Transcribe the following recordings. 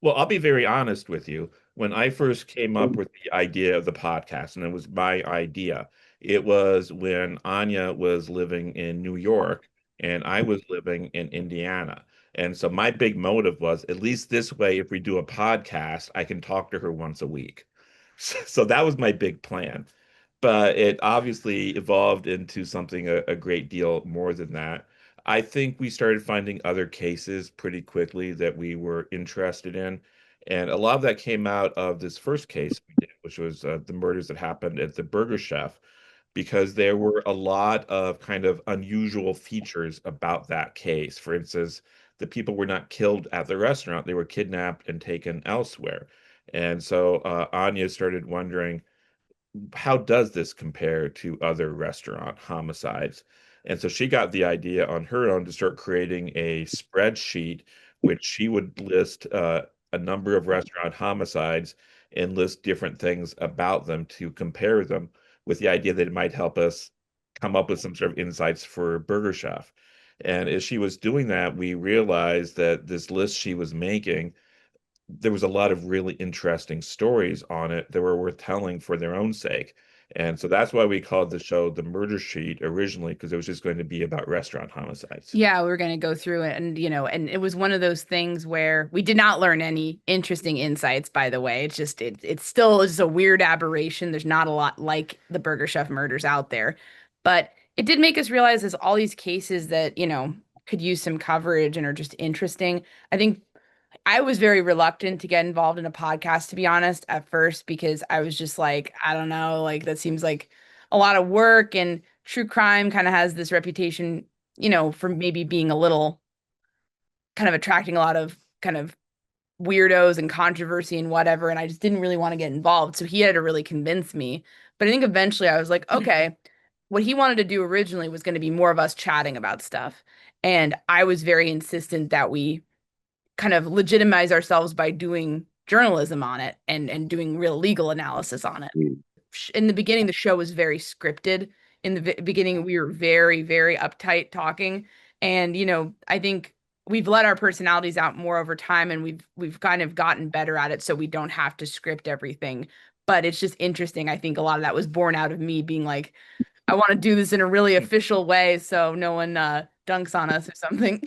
Well, I'll be very honest with you. When I first came up with the idea of the podcast, and it was my idea, it was when Anya was living in New York and I was living in Indiana. And so my big motive was, at least this way, if we do a podcast, I can talk to her once a week. So that was my big plan. But it obviously evolved into something a great deal more than that. I think we started finding other cases pretty quickly that we were interested in. And a lot of that came out of this first case we did, which was the murders that happened at the Burger Chef, because there were a lot of kind of unusual features about that case. For instance, the people were not killed at the restaurant, they were kidnapped and taken elsewhere. And so Anya started wondering, how does this compare to other restaurant homicides? And so she got the idea on her own to start creating a spreadsheet, which she would list a number of restaurant homicides and list different things about them to compare them, with the idea that it might help us come up with some sort of insights for Burger Chef. And as she was doing that, we realized that this list she was making, there was a lot of really interesting stories on it that were worth telling for their own sake. And so that's why we called the show The Murder Sheet originally, because it was just going to be about restaurant homicides. Yeah, we were going to go through it and and it was one of those things where we did not learn any interesting insights, by the way. It's still just a weird aberration. There's not a lot like the Burger Chef murders out there. But it did make us realize there's all these cases that, could use some coverage and are just interesting. I think I was very reluctant to get involved in a podcast, to be honest, at first, because I was just like, I don't know, like that seems like a lot of work, and true crime kind of has this reputation, for maybe being a little kind of attracting a lot of kind of weirdos and controversy and whatever. And I just didn't really want to get involved. So he had to really convince me. But I think eventually I was like, okay, what he wanted to do originally was going to be more of us chatting about stuff. And I was very insistent that we kind of legitimize ourselves by doing journalism on it and doing real legal analysis on it. In the beginning, the show was very scripted. In the beginning, we were very, very uptight talking. And, I think we've let our personalities out more over time, and we've kind of gotten better at it so we don't have to script everything. But it's just interesting. I think a lot of that was born out of me being like, I want to do this in a really official way so no one dunks on us or something.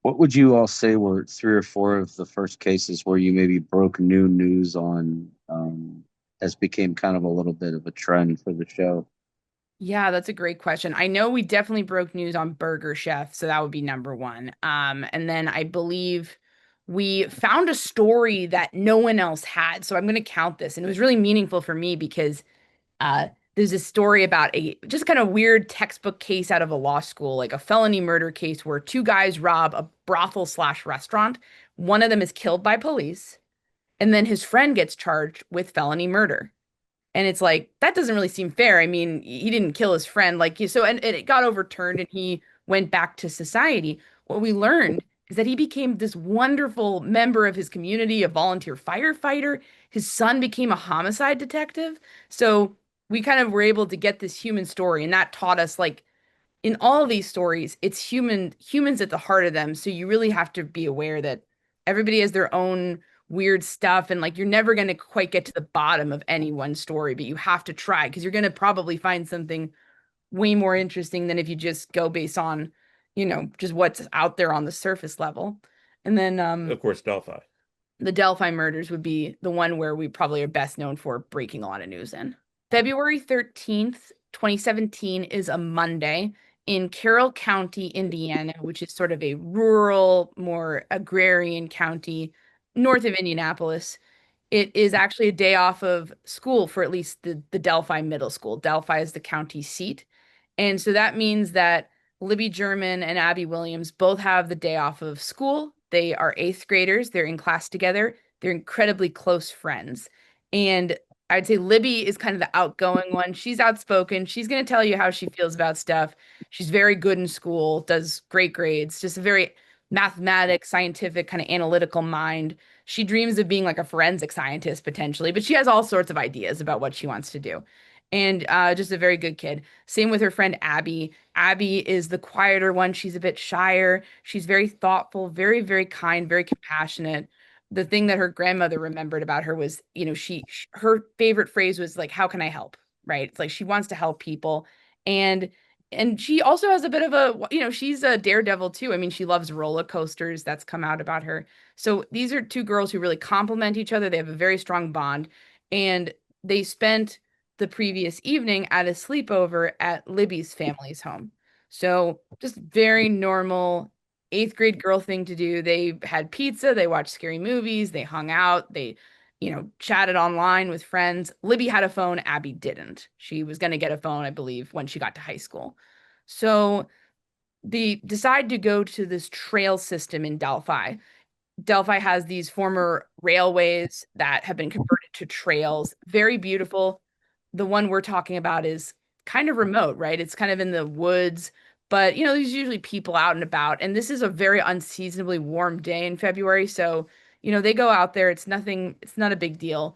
What would you all say were three or four of the first cases where you maybe broke new news on, as became kind of a little bit of a trend for the show? Yeah, that's a great question. I know we definitely broke news on Burger Chef, so that would be number one. And then I believe we found a story that no one else had. So I'm going to count this. And it was really meaningful for me because uh, there's a story about a just kind of weird textbook case out of a law school, like a felony murder case where two guys rob a brothel slash restaurant. One of them is killed by police, and then his friend gets charged with felony murder. And it's like, that doesn't really seem fair. I mean, he didn't kill his friend. Like, so, and it got overturned and he went back to society. What we learned is that he became this wonderful member of his community, a volunteer firefighter. His son became a homicide detective. So we kind of were able to get this human story. And that taught us, like, in all of these stories, it's humans at the heart of them. So you really have to be aware that everybody has their own weird stuff, and like you're never going to quite get to the bottom of any one story, but you have to try because you're going to probably find something way more interesting than if you just go based on, just what's out there on the surface level. And then Of course, Delphi. the Delphi murders would be the one where we probably are best known for breaking a lot of news in. February 13th, 2017 is a Monday in Carroll County, Indiana, which is sort of a rural, more agrarian county north of Indianapolis. It is actually a day off of school for at least the Delphi Middle School. Delphi is the county seat. And so that means that Libby German and Abby Williams both have the day off of school. They are eighth graders. They're in class together. They're incredibly close friends. And I'd say Libby is kind of the outgoing one. She's outspoken. She's going to tell you how she feels about stuff. She's very good in school, does great grades, just a very mathematic, scientific, kind of analytical mind. She dreams of being like a forensic scientist potentially, but she has all sorts of ideas about what she wants to do. and just a very good kid. Same with her friend Abby. Abby is the quieter one. She's a bit shyer. She's very thoughtful, very, very kind, very compassionate. The thing that her grandmother remembered about her was, her favorite phrase was like, "How can I help?" Right? It's like she wants to help people, and she also has a bit of a, she's a daredevil too. I mean, she loves roller coasters. That's come out about her. So these are two girls who really complement each other. They have a very strong bond, and they spent the previous evening at a sleepover at Libby's family's home. So just very normal eighth grade girl thing to do. They had pizza, they watched scary movies, they hung out, they, chatted online with friends. Libby had a phone, Abby didn't. She was going to get a phone, I believe, when she got to high school. So they decide to go to this trail system in Delphi. Delphi has these former railways that have been converted to trails. Very beautiful. The one we're talking about is kind of remote, right? It's kind of in the woods, but there's usually people out and about. And this is a very unseasonably warm day in February. So, they go out there. It's nothing, it's not a big deal.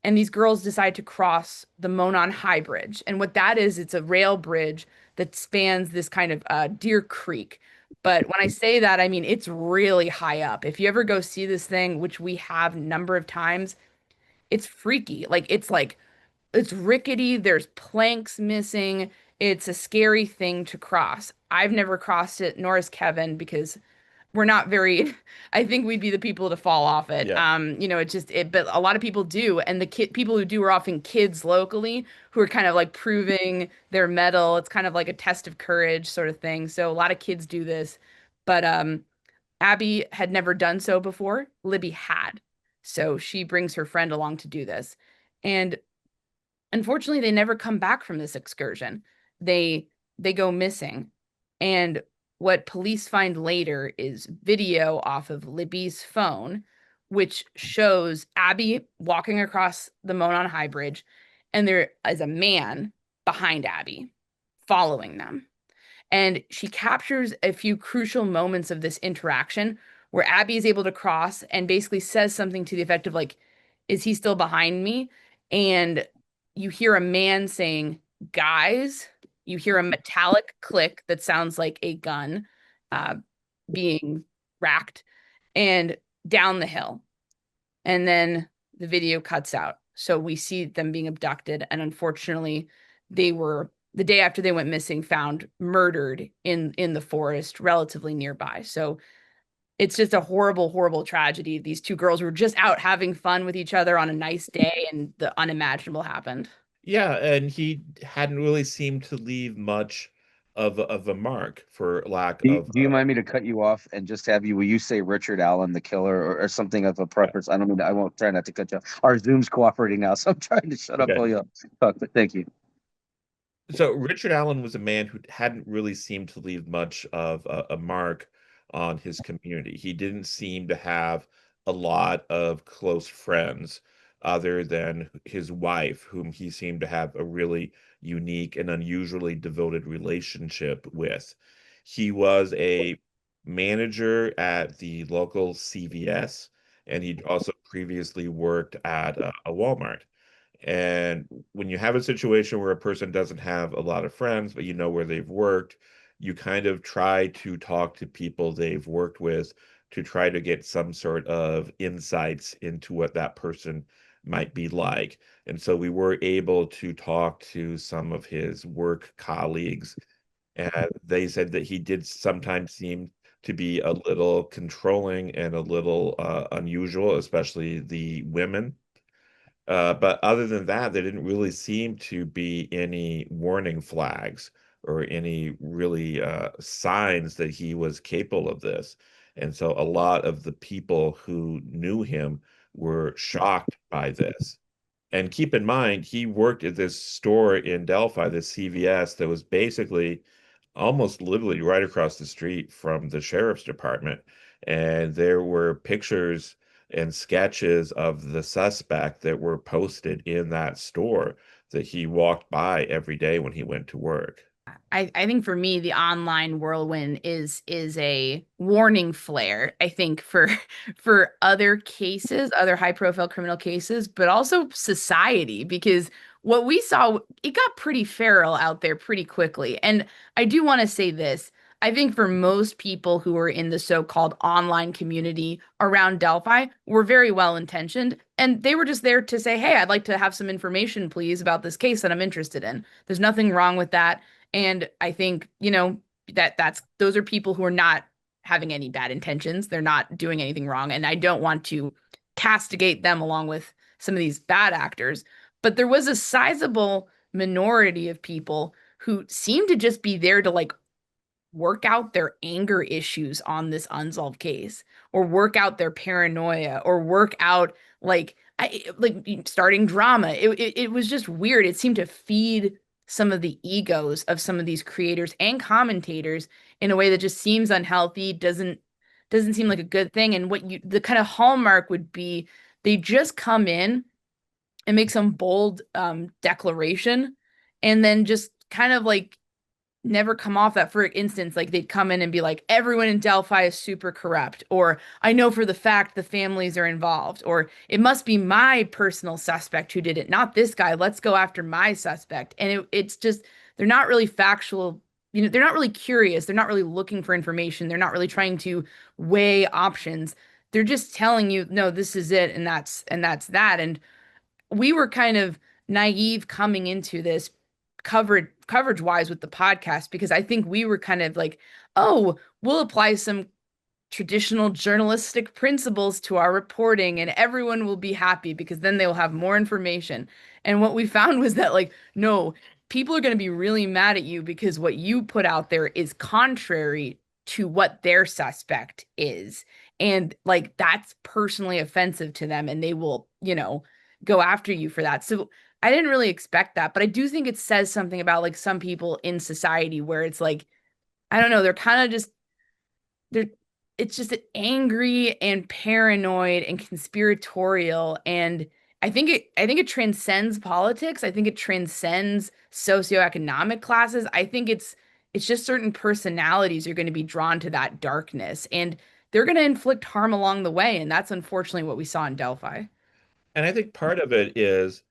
And these girls decide to cross the Monon High Bridge. And what that is, it's a rail bridge that spans this kind of Deer Creek. But when I say that, I mean it's really high up. If you ever go see this thing, which we have a number of times, it's freaky. It's rickety. There's planks missing. It's a scary thing to cross. I've never crossed it, nor has Kevin, because we're not very, I think we'd be the people to fall off it. Yeah. It's just it, but a lot of people do. And the people who do are often kids locally who are kind of like proving their mettle. It's kind of like a test of courage sort of thing. So a lot of kids do this. But Abby had never done so before. Libby had. So she brings her friend along to do this. And unfortunately, they never come back from this excursion. They go missing. And what police find later is video off of Libby's phone, which shows Abby walking across the Monon High Bridge, and there is a man behind Abby following them. And she captures a few crucial moments of this interaction where Abby is able to cross and basically says something to the effect of like, "Is he still behind me?" And you hear a man saying, "Guys." You hear a metallic click that sounds like a gun uh, being racked and down the hill. And then the video cuts out. So we see them being abducted. And unfortunately, they were, the day after they went missing, found murdered in the forest relatively nearby. So it's just a horrible, horrible tragedy. These two girls were just out having fun with each other on a nice day, and the unimaginable happened. Yeah, and he hadn't really seemed to leave much of a mark, for lack of Do you mind me to cut you off and just have you? Will you say Richard Allen, the killer, or something of a preference? I don't mean. I won't try not to cut you off. Our Zoom's cooperating now, so I'm trying to shut up okay. while you talk. But thank you. So Richard Allen was a man who hadn't really seemed to leave much of a mark on his community. He didn't seem to have a lot of close friends other than his wife, whom he seemed to have a really unique and unusually devoted relationship with. He was a manager at the local CVS, and he'd also previously worked at a Walmart. And when you have a situation where a person doesn't have a lot of friends, but you know where they've worked, you kind of try to talk to people they've worked with to try to get some sort of insights into what that person might be like. And so we were able to talk to some of his work colleagues, and they said that he did sometimes seem to be a little controlling and a little unusual, especially the women. But other than that, there didn't really seem to be any warning flags or any really signs that he was capable of this. And so a lot of the people who knew him were shocked by this. And keep in mind, he worked at this store in Delphi, this CVS, that was basically almost literally right across the street from the sheriff's department. And there were pictures and sketches of the suspect that were posted in that store that he walked by every day when he went to work. I think for me, the online whirlwind is a warning flare, I think, for other cases, other high profile criminal cases, but also society, because what we saw, it got pretty feral out there pretty quickly. And I do want to say this. I think for most people who are in the so-called online community around Delphi were very well intentioned. And they were just there to say, hey, I'd like to have some information, please, about this case that I'm interested in. There's nothing wrong with that. And I think, that's those are people who are not having any bad intentions. They're not doing anything wrong. And I don't want to castigate them along with some of these bad actors. But there was a sizable minority of people who seemed to just be there to like work out their anger issues on this unsolved case, or work out their paranoia, or work out like starting drama. It was just weird. It seemed to feed some of the egos of some of these creators and commentators in a way that just seems unhealthy, doesn't seem like a good thing. And the kind of hallmark would be they just come in and make some bold declaration and then just kind of like never come off that. For instance, like they'd come in and be like, everyone in Delphi is super corrupt, or I know for the fact the families are involved, or it must be my personal suspect who did it, not this guy. Let's go after my suspect. And it's just, they're not really factual. They're not really curious. They're not really looking for information. They're not really trying to weigh options. They're just telling you, no, this is it, and that's that. And we were kind of naive coming into this coverage wise with the podcast, because I think we were kind of like, oh, we'll apply some traditional journalistic principles to our reporting and everyone will be happy because then they will have more information. And what we found was that, like, no, people are going to be really mad at you because what you put out there is contrary to what their suspect is. And like that's personally offensive to them and they will, go after you for that. So I didn't really expect that, but I do think it says something about like some people in society where it's like, I don't know, they're kind of just they're it's just angry and paranoid and conspiratorial. And I think it transcends politics. I think it transcends socioeconomic classes. I think it's just certain personalities are going to be drawn to that darkness and they're going to inflict harm along the way. And that's unfortunately what we saw in Delphi. And I think part of it is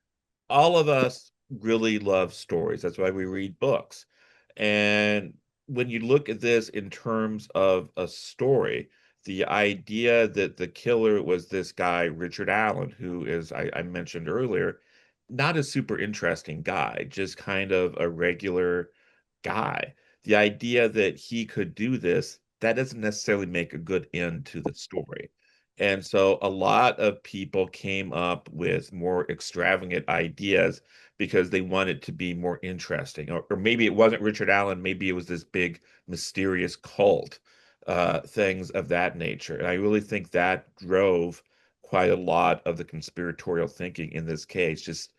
all of us really love stories. That's why we read books. And when you look at this in terms of a story, the idea that the killer was this guy, Richard Allen, who is, I mentioned earlier, not a super interesting guy, just kind of a regular guy. The idea that he could do this, that doesn't necessarily make a good end to the story. And so a lot of people came up with more extravagant ideas because they wanted to be more interesting. Or maybe it wasn't Richard Allen, maybe it was this big mysterious cult, things of that nature. And I really think that drove quite a lot of the conspiratorial thinking in this case, just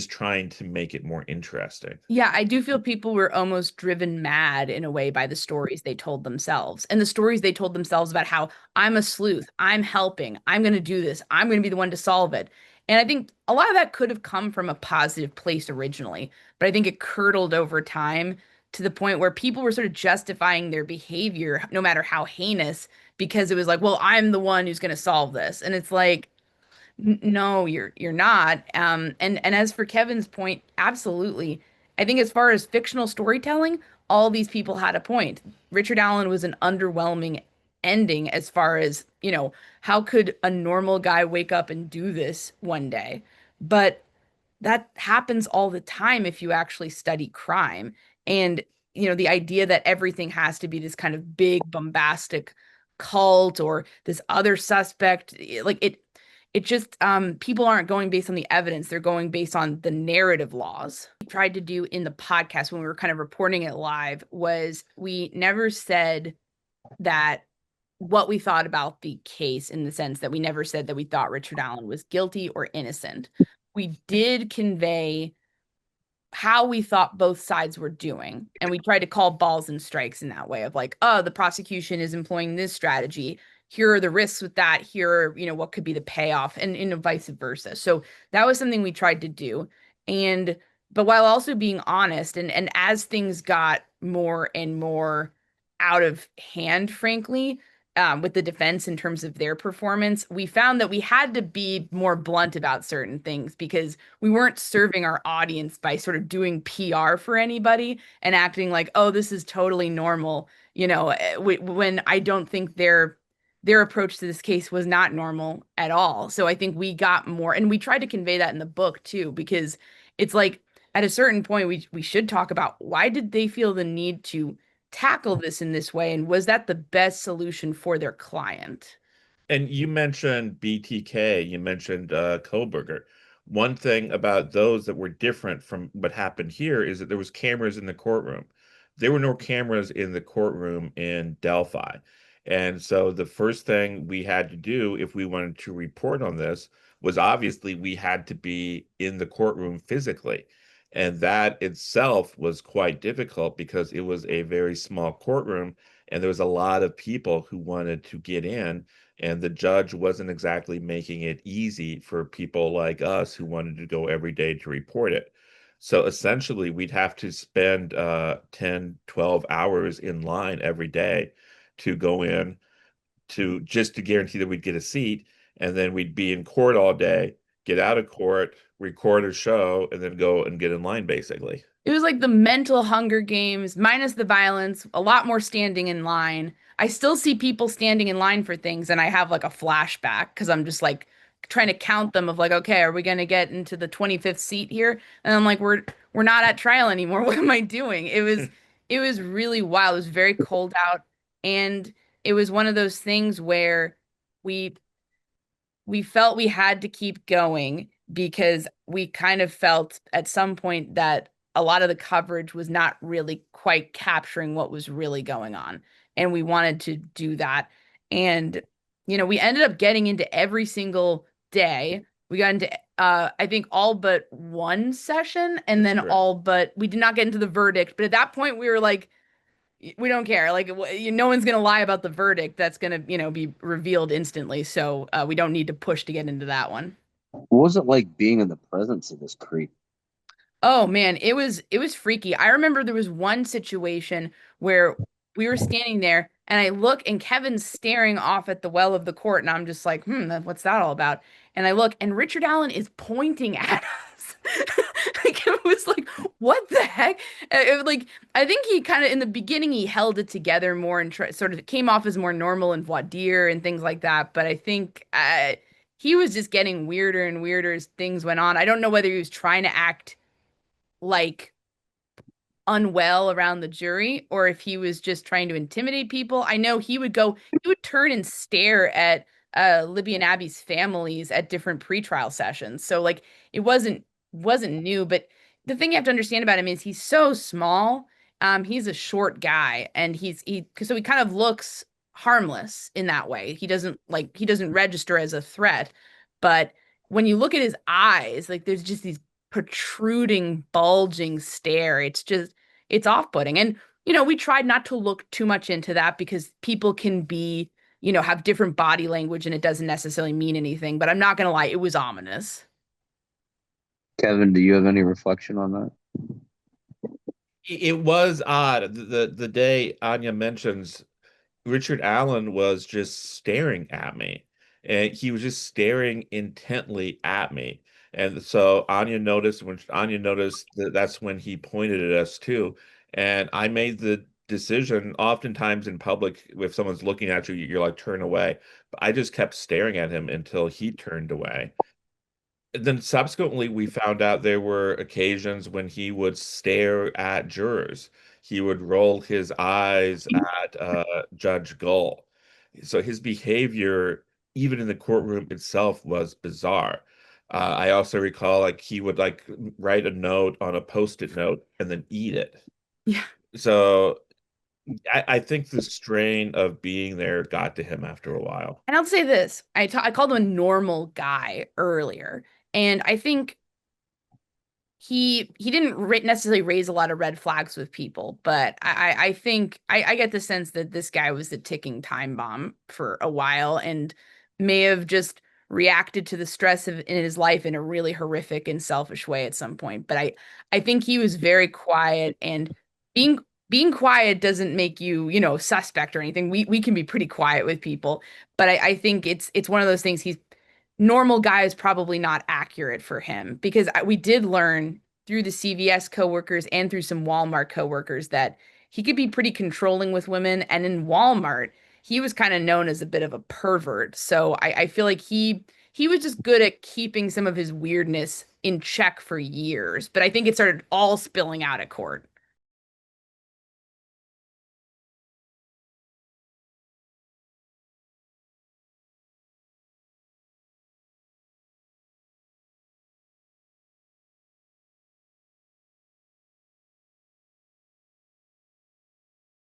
trying to make it more interesting. Yeah, I do feel people were almost driven mad in a way by the stories they told themselves. And the stories they told themselves about how I'm a sleuth, I'm helping, I'm going to do this, I'm going to be the one to solve it. And I think a lot of that could have come from a positive place originally, but I think it curdled over time to the point where people were sort of justifying their behavior, no matter how heinous, because it was like, well, I'm the one who's going to solve this. And it's like, no, you're not. And as for Kevin's point, absolutely. I think as far as fictional storytelling, all these people had a point. Richard Allen was an underwhelming ending as far as, how could a normal guy wake up and do this one day? But that happens all the time if you actually study crime. And, the idea that everything has to be this kind of big, bombastic cult or this other suspect, like it just people aren't going based on the evidence, they're going based on the narrative laws. We tried to do in the podcast when we were kind of reporting it live was we never said that what we thought about the case, in the sense that we never said that we thought Richard Allen was guilty or innocent. We did convey how we thought both sides were doing. And we tried to call balls and strikes in that way of like, oh, the prosecution is employing this strategy. Here are the risks with that. Here are, what could be the payoff, and vice versa. So that was something we tried to do. And but while also being honest, and as things got more and more out of hand, frankly, with the defense in terms of their performance, we found that we had to be more blunt about certain things because we weren't serving our audience by sort of doing PR for anybody and acting like, oh, this is totally normal, when I don't think their approach to this case was not normal at all. So I think we got more, and we tried to convey that in the book too, because it's like at a certain point we should talk about why did they feel the need to tackle this in this way, and was that the best solution for their client? And you mentioned BTK, you mentioned Koberger. One thing about those that were different from what happened here is that there was cameras in the courtroom. There were no cameras in the courtroom in Delphi. And so the first thing we had to do if we wanted to report on this was obviously we had to be in the courtroom physically. And that itself was quite difficult because it was a very small courtroom and there was a lot of people who wanted to get in, and the judge wasn't exactly making it easy for people like us who wanted to go every day to report it. So essentially, we'd have to spend 10, 12 hours in line every day to go in to just to guarantee that we'd get a seat. And then we'd be in court all day, get out of court, record a show, and then go and get in line, basically. It was like the mental Hunger Games minus the violence, a lot more standing in line. I still see people standing in line for things, and I have like a flashback because I'm just like trying to count them of like, okay, are we gonna get into the 25th seat here? And I'm like, we're not at trial anymore. What am I doing? It was really wild. It was very cold out, and it was one of those things where we we felt we had to keep going because we kind of felt at some point that a lot of the coverage was not really quite capturing what was really going on. And we wanted to do that. And, we ended up getting into every single day. We got into, I think, all but one session, and then Correct. all but we did not get into the verdict. But at that point, we were like, we don't care. Like, no one's gonna lie about the verdict. That's gonna, be revealed instantly. So we don't need to push to get into that one. What was it like being in the presence of this creep? Oh man, it was freaky. I remember there was one situation where we were standing there and I look and Kevin's staring off at the well of the court and I'm just like, what's that all about? And I look and Richard Allen is pointing at us. Like it was like, what the heck? Like I think he kind of in the beginning he held it together more and sort of came off as more normal and voir dire and things like that. But I think he was just getting weirder and weirder as things went on. I don't know whether he was trying to act like unwell around the jury or if he was just trying to intimidate people. I know he would turn and stare at Libby and Abby's families at different pretrial sessions. So like it wasn't new, but the thing you have to understand about him is he's so small. He's a short guy and so he kind of looks harmless in that way. He doesn't register as a threat, but when you look at his eyes, like there's just these protruding, bulging stare. It's off-putting. And, we tried not to look too much into that because people can be, have different body language and it doesn't necessarily mean anything. But I'm not going to lie, it was ominous. Kevin, do you have any reflection on that? It was odd. The day Anya mentions Richard Allen was just staring at me, and he was just staring intently at me. And so Anya noticed when Anya noticed that that's when he pointed at us too. And I made the decision, oftentimes in public, if someone's looking at you, you're like, turn away. But I just kept staring at him until he turned away. And then subsequently, we found out there were occasions when he would stare at jurors. He would roll his eyes at Judge Gull. So his behavior, even in the courtroom itself, was bizarre. I also recall like he would like write a note on a post-it note and then eat it. Yeah. So I think the strain of being there got to him after a while. And I'll say this. I called him a normal guy earlier. And I think he didn't necessarily raise a lot of red flags with people, but I think I get the sense that this guy was the ticking time bomb for a while and may have just reacted to the stress in his life in a really horrific and selfish way at some point. But I think he was very quiet and being being quiet doesn't make you, suspect or anything. We can be pretty quiet with people, but I think it's one of those things. He's normal guy is probably not accurate for him because we did learn through the CVS coworkers and through some Walmart coworkers that he could be pretty controlling with women. And in Walmart, he was kind of known as a bit of a pervert. So I feel like he was just good at keeping some of his weirdness in check for years. But I think it started all spilling out at court.